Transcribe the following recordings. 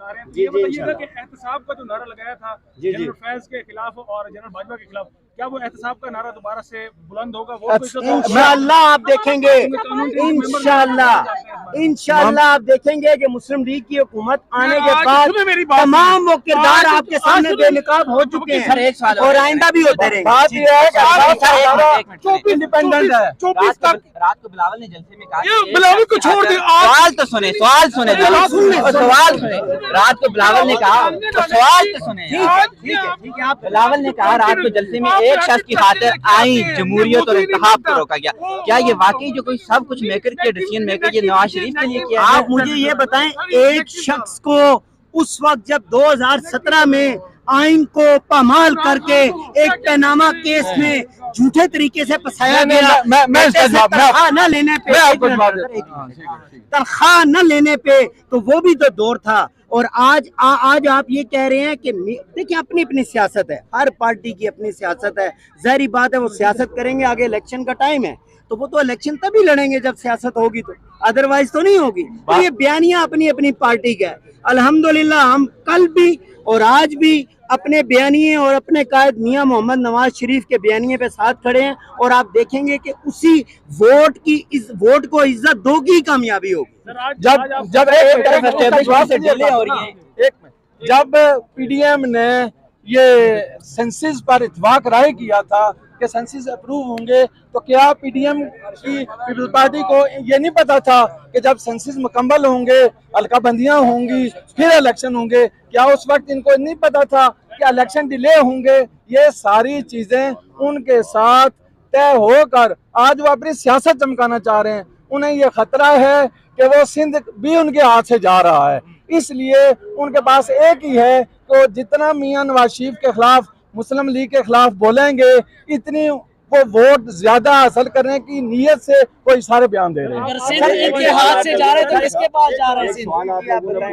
आ रहे हैं, तो ये बताइएगा कि एहतसाब का जो नारा लगाया था जनरल फैज के खिलाफ और जनरल बाजवा के खिलाफ, क्या वो एहतसाब का नारा दोबारा से बुलंद होगा? वो इंशाअल्लाह आप देखेंगे, इंशाअल्लाह आप देखेंगे कि मुस्लिम लीग की हुकूमत आने के बाद तमाम वो किरदार आपके सामने बेनकाब हो चुके हैं और आइंदा भी होते रहेंगे। इंडिपेंडेंट है। रात को बिलावल ने जलसे में कहा, बिलावल को छोड़ दे, सवाल तो सुने, सवाल सुने, सवाल सुने। रात को बिलावल ने कहा, सवाल तो सुने। बिलावल ने कहा रात को जलसे में एक शख्स की खातिर आईन, जमहूरियत और इंतखाब को रोका गया। क्या ये वाकई जो कोई सब कुछ मेकर के डिसीजन मेकर ये नवाज शरीफ के लिए किया? आप मुझे ये बताएं, एक शख्स को उस वक्त जब 2017 में आइन को पामाल करके एक पैनामा केस में झूठे तरीके से फंसाया गया, तनख्वाह न लेने पे, तो वो भी तो दौर था। और आज आप ये कह रहे हैं कि देखिए अपनी अपनी सियासत है, हर पार्टी की अपनी सियासत है, जाहिर बात है वो सियासत करेंगे। आगे इलेक्शन का टाइम है तो वो तो इलेक्शन तभी लड़ेंगे जब सियासत होगी, तो अदरवाइज तो नहीं होगी। तो ये बयानियां अपनी अपनी पार्टी का है। अल्हम्दुलिल्लाह हम कल भी और आज भी अपने बयानिए और अपने कायद मियां मोहम्मद नवाज शरीफ के बयानिए पे साथ खड़े हैं और आप देखेंगे कि उसी वोट की, इस वोट को इज्जत दो की कामयाबी होगी। जब पीडीएम ने ये सेंसिस पर इत्फाक राय किया था कि सेंसिस अप्रूव होंगे, तो क्या पीडीएम की पीपल्स पार्टी को ये नहीं पता था कि जब सेंसिस मुकम्मल होंगे, हल्काबंदियां होंगी, फिर इलेक्शन होंगे? क्या उस वक्त इनको नहीं पता था कि इलेक्शन डिले होंगे? ये सारी चीजें उनके साथ तय होकर आज वो अपनी सियासत चमकाना चाह रहे हैं। उन्हें ये खतरा है कि वो सिंध भी उनके हाथ से जा रहा है, इसलिए उनके पास एक ही है कि जितना मियां नवाज शरीफ के खिलाफ, मुस्लिम लीग के खिलाफ बोलेंगे, इतनी वो वोट ज्यादा हासिल करने की नीयत से वो इशारे बयान दे रहे हैं। इनके हाथ से जा रहे तो किसके पास जा रहे हैं?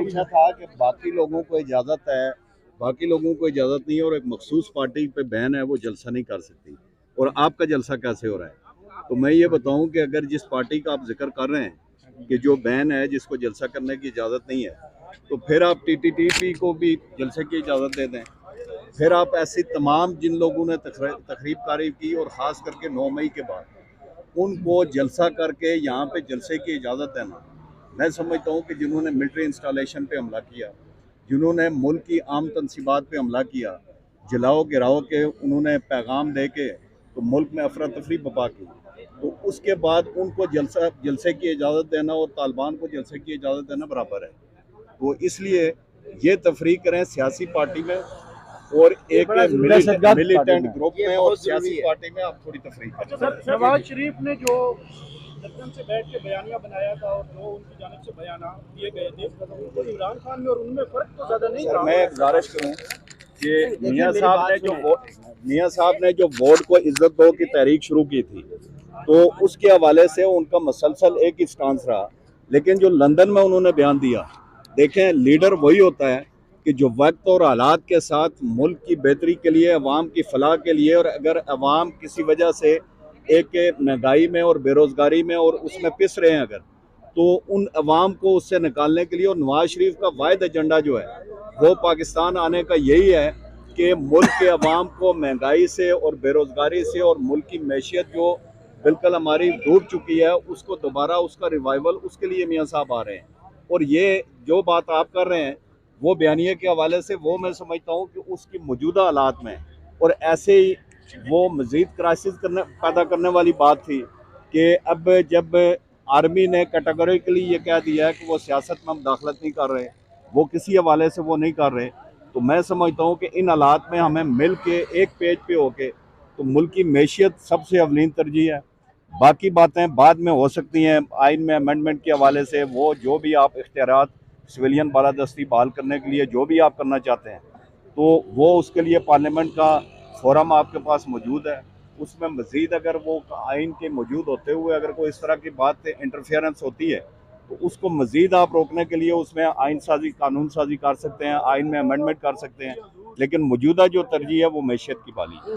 पूछा था कि बाकी लोगों को इजाजत है, बाकी लोगों को इजाजत नहीं है और एक मखसूस पार्टी पे बैन है, वो जलसा नहीं कर सकती। और आपका जलसा कैसे हो रहा है? तो मैं ये बताऊं कि अगर जिस पार्टी का आप जिक्र कर रहे हैं कि जो बैन है, जिसको जलसा करने की इजाज़त नहीं है, तो फिर आप टीटीपी को भी जलसे की इजाज़त दे दें। फिर आप ऐसी तमाम जिन लोगों ने तकरीबकारी की और ख़ास करके 9 मई के बाद उनको जलसा करके यहाँ पे जलसे की इजाज़त देना, मैं समझता हूँ कि जिन्होंने मिलिट्री इंस्टॉलेशन पे हमला किया, जिन्होंने मुल्क की आम तनसीबात पे हमला किया, जलाओ गिराओ के उन्होंने पैगाम दे के तो मुल्क में अफरा तफरी बपा की, तो उसके बाद उनको जलसे की इजाज़त देना और तालिबान को जलसे की इजाज़त देना बराबर है। तो इसलिए ये तफरीक करें सियासी पार्टी में और एक मिलिटेंट ग्रुप में और सियासी पार्टी में, आप थोड़ी तफरीक करें। नवाज शरीफ ने जो लंदन से बैठ के बयानिया बनाया था और जो उनकी जानिब से बयान दिए गए थे, तो इमरान खान में और उनमें फर्क तो ज़्यादा नहीं था। मैं गुजारिश करूँ कि मियाँ साहब ने जो वोट को इज्जत दो की तहरीक शुरू की थी, तो उसके हवाले से उनका मसलसल एक ही स्टांस रहा। लेकिन जो लंदन में उन्होंने बयान दिया, देखें लीडर वही होता है कि जो वक्त और हालात के साथ मुल्क की बेहतरी के लिए, अवाम की फलाह के लिए, और अगर अवाम किसी वजह से एक महंगाई में और बेरोज़गारी में और उसमें पिस रहे हैं अगर, तो उन अवाम को उससे निकालने के लिए, और नवाज शरीफ का वाहिद एजेंडा जो है वो पाकिस्तान आने का यही है कि मुल्क के अवाम को महंगाई से और बेरोज़गारी से और मुल्क की मैशियत जो बिल्कुल हमारी डूब चुकी है, उसको दोबारा उसका रिवाइवल, उसके लिए मियाँ साहब आ रहे हैं। और ये जो बात आप कर रहे हैं वो बयानिए के हवाले से, वो मैं समझता हूँ कि उसकी मौजूदा हालात में और ऐसे ही वो मज़ीद क्राइसिस पैदा करने वाली बात थी कि अब जब आर्मी ने कैटेगोरिकली ये कह दिया है कि वो सियासत में हम दाखिलत नहीं कर रहे, वो किसी हवाले से वो नहीं कर रहे, तो मैं समझता हूँ कि इन हालात में हमें मिल के एक पेज पे होके, तो मुल्क की मैशियत सबसे अवलीन तरजीह है। बाकी बातें बाद में हो सकती हैं, आइन में अमेंडमेंट के हवाले से वो जो भी आप इख्तियारात सिविलियन बालादस्ती बहाल करने के लिए जो भी आप करना चाहते हैं, तो वो उसके लिए पार्लियामेंट का फोरम आपके पास मौजूद है। उसमें मज़ीद अगर वो आइन के मौजूद होते हुए अगर कोई इस तरह की बात इंटरफेरेंस होती है, तो उसको मज़ीद आप रोकने के लिए उसमें आइन साजी, कानून साजी कर सकते हैं, आइन में अमेंडमेंट कर सकते हैं। लेकिन मौजूदा जो तरजीह है वो मैशियत की बाली है।